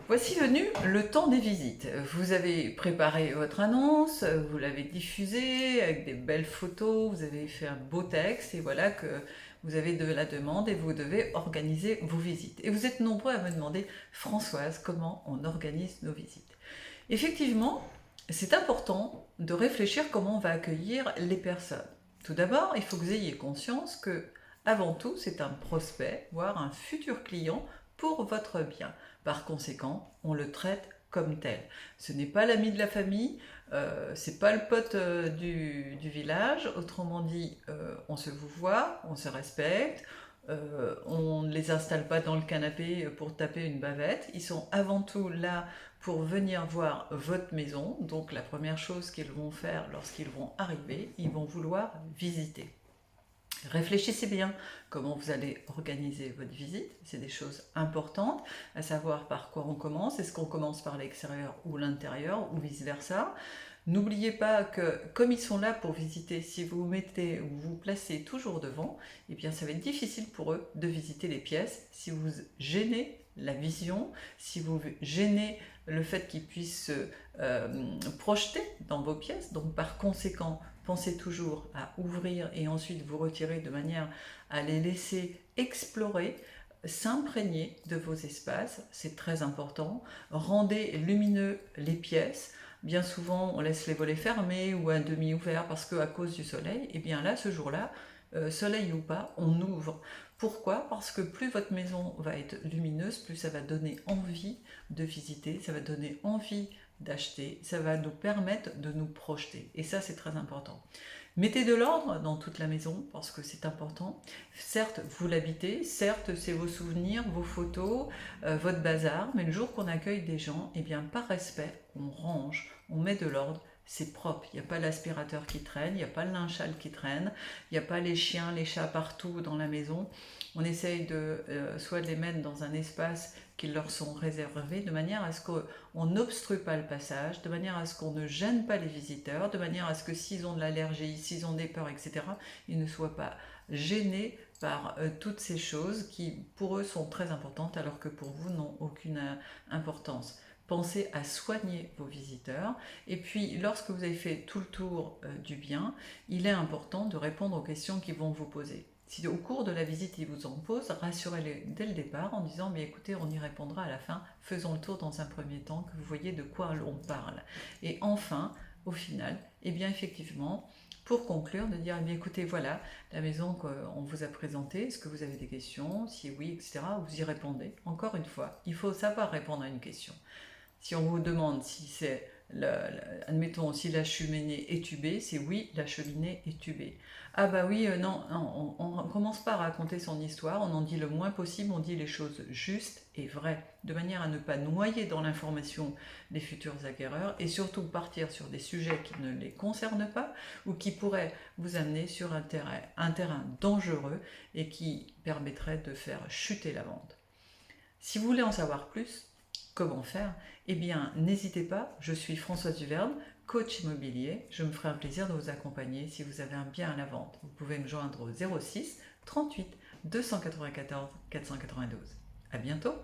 Voici venu le temps des visites. Vous avez préparé votre annonce, vous l'avez diffusée avec des belles photos, vous avez fait un beau texte et voilà que vous avez de la demande et vous devez organiser vos visites. Et vous êtes nombreux à me demander, Françoise, comment on organise nos visites? Effectivement, c'est important de réfléchir comment on va accueillir les personnes. Tout d'abord, il faut que vous ayez conscience que, avant tout, c'est un prospect, voire un futur client pour votre bien. Par conséquent, on le traite comme tel. Ce n'est pas l'ami de la famille, c'est pas le pote du village. Autrement dit, on se vous voit, on se respecte, on ne les installe pas dans le canapé pour taper une bavette. Ils sont avant tout là pour venir voir votre maison. Donc la première chose qu'ils vont faire lorsqu'ils vont arriver, ils vont vouloir visiter. Réfléchissez bien comment vous allez organiser votre visite, c'est des choses importantes, à savoir par quoi on commence, est-ce qu'on commence par l'extérieur ou l'intérieur ou vice-versa. N'oubliez pas que comme ils sont là pour visiter, si vous vous mettez ou vous placez toujours devant, eh bien ça va être difficile pour eux de visiter les pièces si vous gênez la vision, si vous gênez le fait qu'ils puissent se projeter dans vos pièces. Donc par conséquent, pensez toujours à ouvrir et ensuite vous retirer de manière à les laisser explorer, s'imprégner de vos espaces, c'est très important. Rendez lumineux les pièces. Bien souvent, on laisse les volets fermés ou à demi ouverts parce qu'à cause du soleil, et bien là, ce jour-là, soleil ou pas, on ouvre. Pourquoi? Parce que plus votre maison va être lumineuse, plus ça va donner envie de visiter, ça va donner envie d'acheter, ça va nous permettre de nous projeter. Et ça, c'est très important. Mettez de l'ordre dans toute la maison parce que c'est important. Certes, vous l'habitez, certes, c'est vos souvenirs, vos photos, votre bazar, mais le jour qu'on accueille des gens, eh bien, par respect, on range, on met de l'ordre, c'est propre. Il n'y a pas l'aspirateur qui traîne, il n'y a pas le linge sale qui traîne, il n'y a pas les chiens, les chats partout dans la maison. On essaye de soit de les mettre dans un espace qui leur sont réservés, de manière à ce qu'on n'obstrue pas le passage, de manière à ce qu'on ne gêne pas les visiteurs, de manière à ce que s'ils ont de l'allergie, s'ils ont des peurs, etc., ils ne soient pas gênés par toutes ces choses qui, pour eux, sont très importantes, alors que pour vous, n'ont aucune importance. Pensez à soigner vos visiteurs. Et puis, lorsque vous avez fait tout le tour du bien, il est important de répondre aux questions qu'ils vont vous poser. Si au cours de la visite ils vous en posent, rassurez-les dès le départ en disant mais écoutez, on y répondra à la fin, faisons le tour dans un premier temps, que vous voyez de quoi l'on parle. Et enfin, au final, eh bien effectivement, pour conclure, de dire eh bien écoutez, voilà la maison qu'on vous a présentée, est-ce que vous avez des questions? Si oui, etc., vous y répondez. Encore une fois, il faut savoir répondre à une question. Si on vous demande si c'est, admettons, si la cheminée est tubée, c'est oui, la cheminée est tubée. Ah bah oui, non, non, on ne commence pas à raconter son histoire, on en dit le moins possible, on dit les choses justes et vraies, de manière à ne pas noyer dans l'information les futurs acquéreurs et surtout partir sur des sujets qui ne les concernent pas ou qui pourraient vous amener sur un terrain dangereux et qui permettrait de faire chuter la vente. Si vous voulez en savoir plus, comment faire? Eh bien, n'hésitez pas, je suis Françoise Duverne, coach immobilier. Je me ferai un plaisir de vous accompagner si vous avez un bien à la vente. Vous pouvez me joindre au 06 38 294 492. À bientôt!